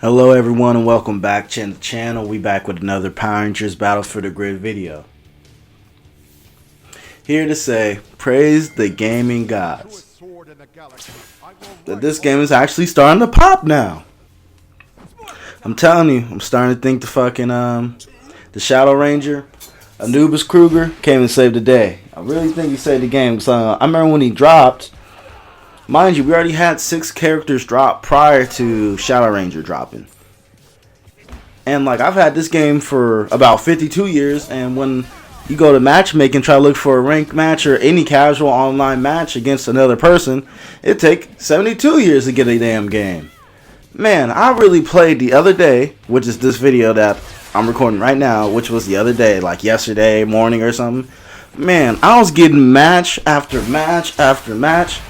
Hello everyone and welcome back to the channel. We back with another Power Rangers Battle for the Grid video. Here to say, praise the gaming gods. That this game is actually starting to pop now. I'm telling you, I'm starting to think the fucking the Shadow Ranger, Anubis Kruger, came and saved the day. I really think he saved the game. So I remember when he dropped. Mind you, we already had 6 characters drop prior to Shadow Ranger dropping. And like, I've had this game for about 52 years, and when you go to matchmaking, try to look for a ranked match or any casual online match against another person, it takes 72 years to get a damn game. Man, I really played the other day, which is this video that I'm recording right now, which was the other day, like yesterday morning or something. Man, I was getting match after match after match.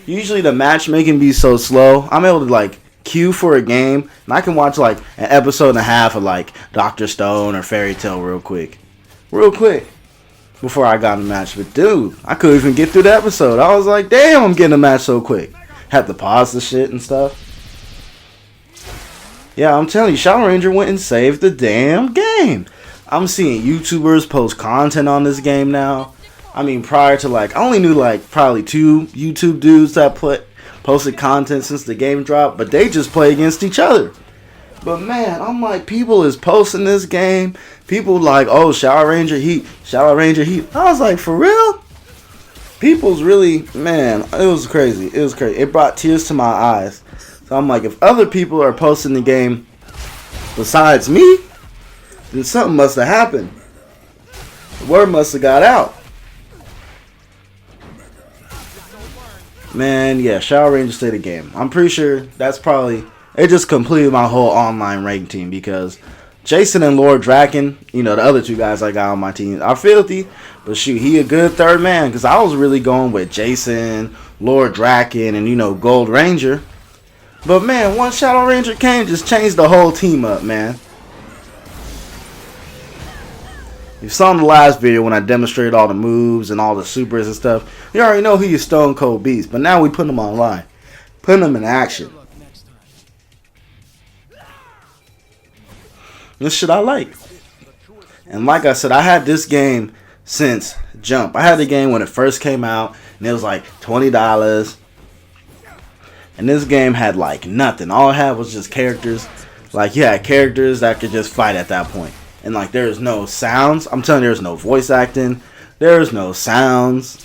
Usually the matchmaking be so slow, I'm able to like queue for a game, and I can watch like an episode and a half of like Dr. Stone or Fairy Tail real quick, before I got in a match. But dude, I couldn't even get through the episode. I was like, damn, I'm getting a match so quick. Had to pause the shit and stuff. Yeah, I'm telling you, Shadow Ranger went and saved the damn game. I'm seeing YouTubers post content on this game now. I mean, prior to like, I only knew like probably 2 YouTube dudes that posted content since the game dropped, but they just play against each other. But man, I'm like, people is posting this game. People like, oh, Shadow Ranger Heat, Shadow Ranger Heat. I was like, for real? People's really, man, it was crazy. It was crazy. It brought tears to my eyes. So I'm like, if other people are posting the game besides me, then something must have happened. The word must have got out. Man, yeah, Shadow Ranger stayed the game. I'm pretty sure that's probably, it just completed my whole online rank team, because Jason and Lord Draken, you know, the other 2 guys I got on my team are filthy, but shoot, he a good third man, because I was really going with Jason, Lord Draken, and, you know, Gold Ranger. But man, once Shadow Ranger came, just changed the whole team up, man. You saw in the last video when I demonstrated all the moves and all the supers and stuff. You already know who your Stone Cold Beast, but now we put them online. Putting them in action. This shit I like. And like I said, I had this game since Jump. I had the game when it first came out, and it was like $20. And this game had like nothing. All it had was just characters. Like, you had characters that could just fight at that point. And like, there's no sounds. I'm telling you, there's no voice acting. There's no sounds.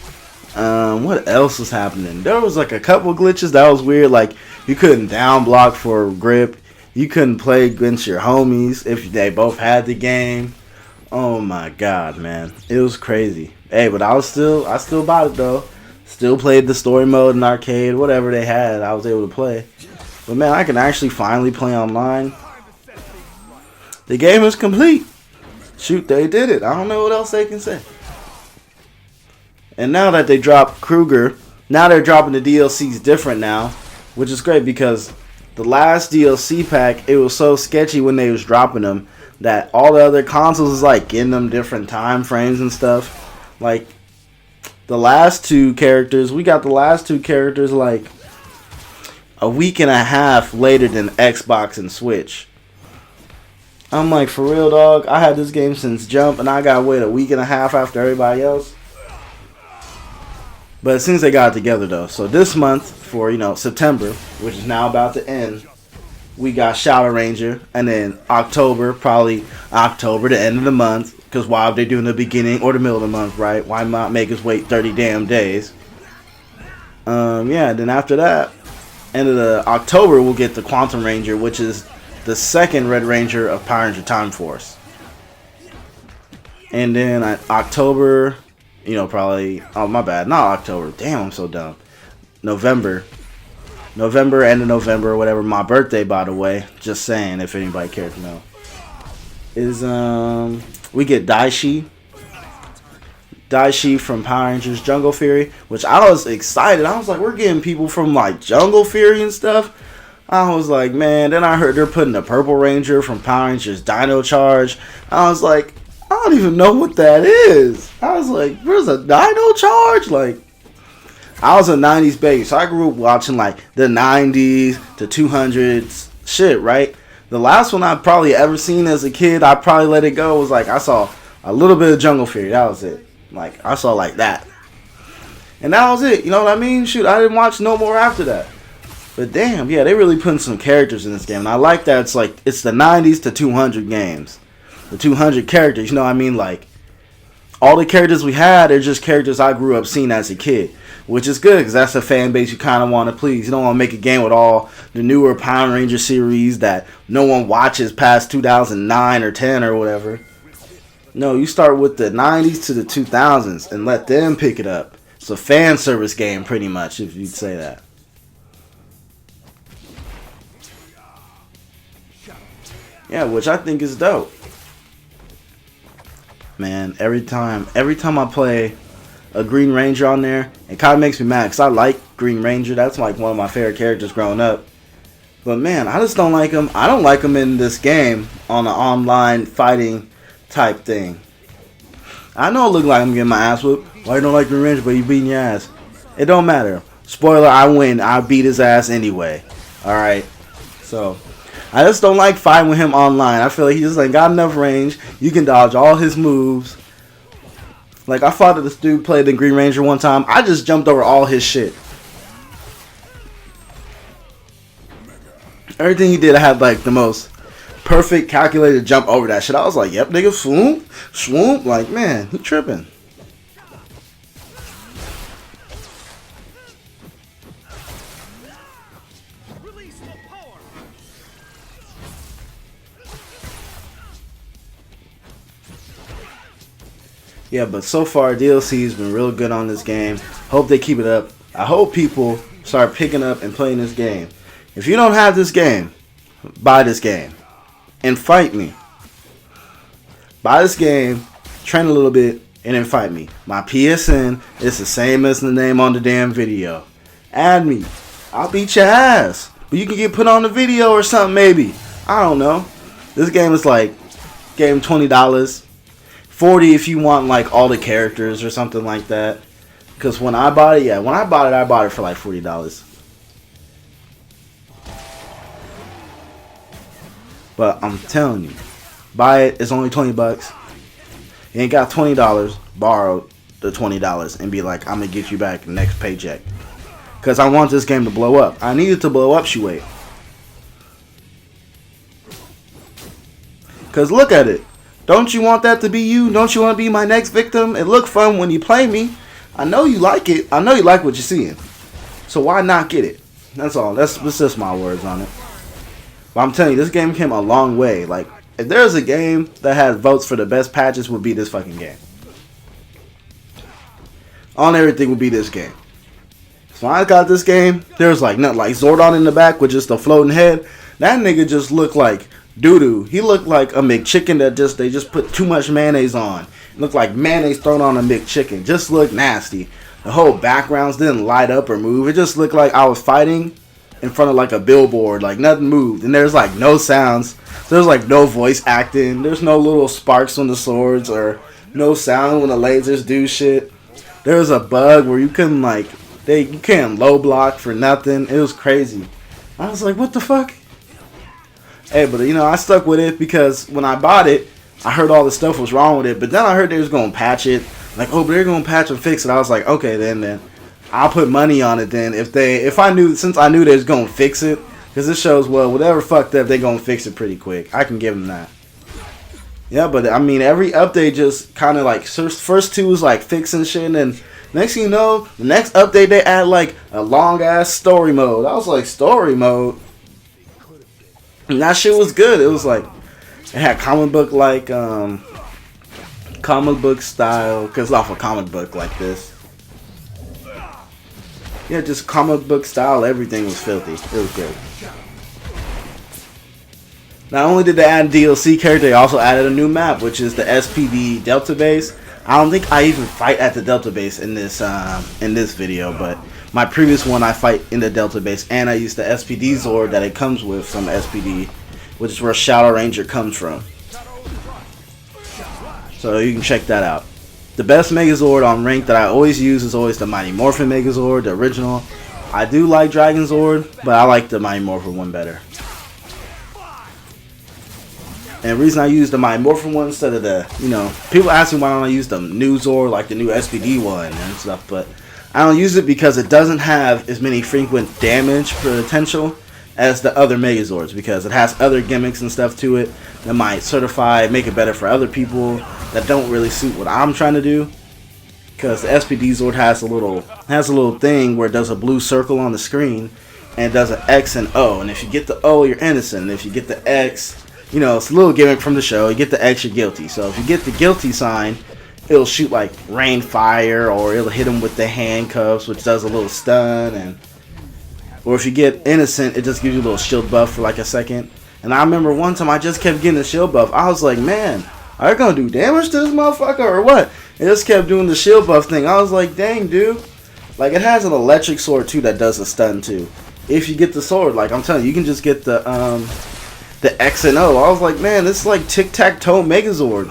What else was happening? There was like a couple glitches that was weird. Like, you couldn't down block for grip. You couldn't play against your homies if they both had the game. Oh my god, man, it was crazy. Hey, but I still bought it though. Still played the story mode and arcade, whatever they had, I was able to play. But man, I can actually finally play online. The game is complete. Shoot, they did it. I don't know what else they can say. And now that they dropped Kruger, now they're dropping the DLCs different now, which is great, because the last DLC pack, it was so sketchy when they was dropping them that all the other consoles was like getting them different time frames and stuff. Like, the last 2 characters, we got the last 2 characters like a week and a half later than Xbox and Switch. I'm like, for real, dog? I had this game since Jump, and I gotta wait a week and a half after everybody else. But as soon as they got it together, though. So this month, for, you know, September, which is now about to end, we got Shadow Ranger. And then October, probably October, the end of the month. Because why would they do in the beginning or the middle of the month, right? Why not make us wait 30 damn days? Yeah, then after that, end of the October, we'll get the Quantum Ranger, which is the second Red Ranger of Power Ranger Time Force. And then October, you know, probably, oh my bad, not October, damn, I'm so dumb. November, end of November, or whatever, my birthday, by the way, just saying, if anybody cares to know, is, we get Daishi from Power Rangers Jungle Fury, which I was excited. I was like, we're getting people from like Jungle Fury and stuff. I was like, man, then I heard they're putting the Purple Ranger from Power Rangers Dino Charge. I was like, I don't even know what that is. I was like, where's a Dino Charge? Like, I was a 90s baby, so I grew up watching like the 90s, the 200s shit, right? The last one I probably ever seen as a kid, I probably let it go, was like I saw a little bit of Jungle Fury. That was it. Like I saw like that. And that was it. You know what I mean? Shoot, I didn't watch no more after that. But damn, yeah, they really putting some characters in this game. And I like that it's like, it's the 90s to 200 games. The 200 characters, you know what I mean? Like, all the characters we had are just characters I grew up seeing as a kid. Which is good, because that's the fan base you kind of want to please. You don't want to make a game with all the newer Power Ranger series that no one watches past 2009 or 10 or whatever. No, you start with the 90s to the 2000s and let them pick it up. It's a fan service game, pretty much, if you'd say that. Yeah, which I think is dope. Man, every time I play a Green Ranger on there, it kind of makes me mad because I like Green Ranger. That's like one of my favorite characters growing up. But man, I just don't like him. I don't like him in this game on an online fighting type thing. I know it look like I'm getting my ass whooped. Why you don't like Green Ranger, but you beating your ass? It don't matter. Spoiler, I win. I beat his ass anyway. Alright. So, I just don't like fighting with him online. I feel like he just ain't got enough range. You can dodge all his moves. Like, I fought this dude played the Green Ranger one time. I just jumped over all his shit. Everything he did, I had like the most perfect calculated jump over that shit. I was like, yep, nigga, swoop, swoop. Like, man, he tripping. Yeah, but so far DLC has been real good on this game. Hope they keep it up. I hope people start picking up and playing this game. If you don't have this game, buy this game and fight me. Buy this game, train a little bit, and then fight me. My PSN is the same as the name on the damn video. Add me. I'll beat your ass. But you can get put on the video or something maybe. I don't know. This game is like, game $20. $40 if you want like all the characters or something like that. Because when I bought it, I bought it for like $40. But I'm telling you, buy it. It's only $20. You ain't got $20. Borrow the $20 and be like, I'm gonna get you back next paycheck. Because I want this game to blow up. I need it to blow up, Shuei. Because look at it. Don't you want that to be you? Don't you want to be my next victim? It look fun when you play me. I know you like it. I know you like what you're seeing. So why not get it? That's all. That's just my words on it. But I'm telling you, this game came a long way. Like, if there's a game that has votes for the best patches, would be this fucking game. On everything would be this game. So when I got this game, there's like nothing like Zordon in the back with just a floating head. That nigga just looked like doo-doo. He looked like a McChicken that they just put too much mayonnaise on. It looked like mayonnaise thrown on a McChicken. Just looked nasty. The whole backgrounds didn't light up or move. It just looked like I was fighting in front of like a billboard. Like nothing moved. And there's like no sounds. There's like no voice acting. There's no little sparks on the swords or no sound when the lasers do shit. There was a bug where you couldn't like, you can't low block for nothing. It was crazy. I was like, what the fuck? Hey, but you know, I stuck with it because when I bought it, I heard all the stuff was wrong with it. But then I heard they was going to patch it. Like, oh, but they're going to patch and fix it. I was like, okay, then I'll put money on it then. Since I knew they was going to fix it. Because this shows, well, whatever fucked up, they're going to fix it pretty quick. I can give them that. Yeah, but I mean, every update just kind of like, first two was like fixing shit. And then next thing you know, the next update they add like a long ass story mode. I was like, story mode? And that shit was good. It was like, it had comic book like, comic book style, because it's off a comic book like this. Yeah, just comic book style, everything was filthy. It was good. Not only did they add DLC character, they also added a new map, which is the SPD Delta Base. I don't think I even fight at the Delta Base in this video, but my previous one I fight in the Delta Base, and I use the SPD Zord that it comes with from SPD, which is where Shadow Ranger comes from. So you can check that out. The best Megazord on rank that I always use is always the Mighty Morphin Megazord, the original. I do like Dragon Zord, but I like the Mighty Morphin one better. And the reason I use the My Morphin one instead of the, people ask me why don't I use the new Zord, like the new SPD one and stuff, but I don't use it because it doesn't have as many frequent damage potential as the other Megazords, because it has other gimmicks and stuff to it that might make it better for other people that don't really suit what I'm trying to do. Because the SPD Zord has a little thing where it does a blue circle on the screen and it does an X and O, and if you get the O, you're innocent, and if you get the X, it's a little gimmick from the show. You get the X, you're guilty. So if you get the guilty sign, it'll shoot like rain fire, or it'll hit him with the handcuffs, which does a little stun, or if you get innocent, it just gives you a little shield buff for like a second. And I remember one time I just kept getting the shield buff. I was like, man, are you gonna do damage to this motherfucker or what? It just kept doing the shield buff thing. I was like, dang, dude. Like, it has an electric sword too that does a stun too. If you get the sword, like I'm telling you, you can just get the X and O. I was like, man, this is like tic-tac-toe Megazord.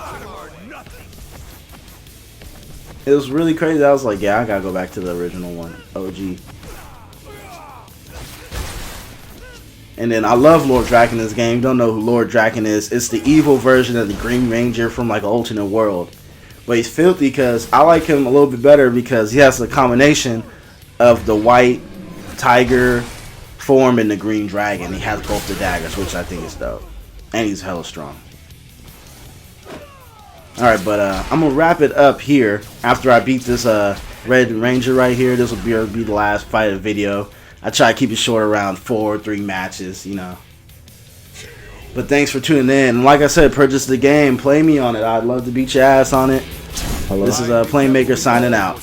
It was really crazy. I was like, yeah, I gotta go back to the original one, OG. And then I love Lord Draken in this game. You don't know who Lord Draken is. It's the evil version of the Green Ranger from like an alternate world. But he's filthy because I like him a little bit better because he has a combination of the white tiger form and the green dragon. He has both the daggers, which I think is dope. And he's hella strong. Alright, but I'm going to wrap it up here after I beat this Red Ranger right here. This will be the last fight of the video. I try to keep it short, around 4 or 3 matches, But thanks for tuning in. And like I said, purchase the game. Play me on it. I'd love to beat your ass on it. Hello. This is Playmaker signing out.